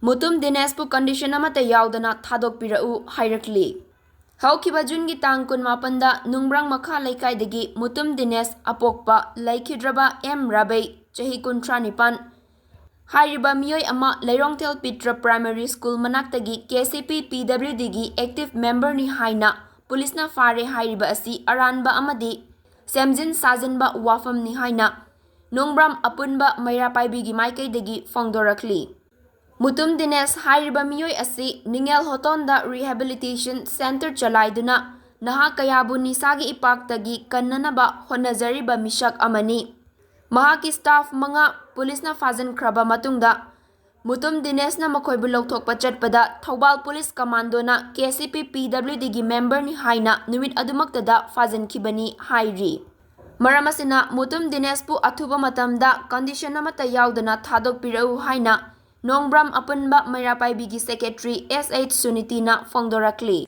Mutum Dinesh pu condition Amata Yaodana Thadokpiraknaba Hairakli. Haukiba Jungi Tang Kun Mapanda Nungbrang Makha Laikai Mutum Dinesh Apokpa Laikhidraba M Rabai Chahi Kuntra Nipan Hairiba Miyoi Ama Lairongtel Pitra Primary School Manaktagi KCP PWD active member ni Haina Police na Fare Hairiba Asi Aranba Amadi Semjin Sazinba Wafam ni Haina Nungbram Apunba Mayra Paibigi Maikai Fongdorakli. Mutum Dinesh Hairiba Miyoi Asi Ningel Hotonda Rehabilitation Center Chalaiduna Naha Kayabu Nisagi Ipaktagi Kannanaba Honazariba Mishak Amani Mahaki staff mga police na Fazan Kraba Matungda Mutum Dinesh na Makoibu Logthokpa Chatpada Thobal Police Commando na KCP PWD member ni Haina Numit Adumaktada Fazan Kibani Hairi Maramasina Mutum Dinesh pu athuba matamda condition namata yaudana Thadokpiraknaba Haina Nongbram Apunba Mayra Paibigi Secretary SH Sunitina Fongdorakli.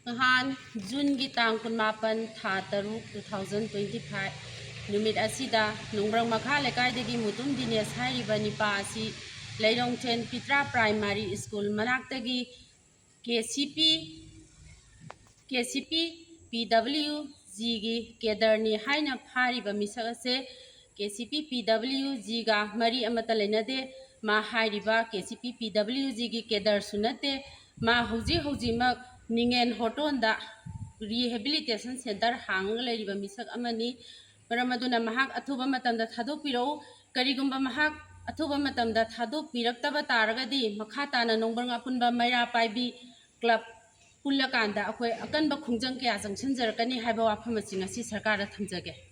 Han June gi tang kun mapan tha taruk 2025 numit asida Nongbram Makha Laikai dagi Mutum Dinesh hairiba nipa asi Lairong 10 Pitra Primary School manaktagi KCP PWG gi kedarni haina phariba misak ase KCP PWG ga mari amata lenade ma hairiba KCP PWG gi kedar sunate ma hoji mak ningen hotonda rehabilitation center hang leiriba misak amani maramaduna mahak athuba matamda thadokpirau karigumba mahak athuba matamda thadokpiraktaba taragadi makhatana Nongbram apunba Mayra Paibi club pullakanda akoi akanba khungjang kya jangchanjarkani haiba wafam asi ngasi sarkar thamjage.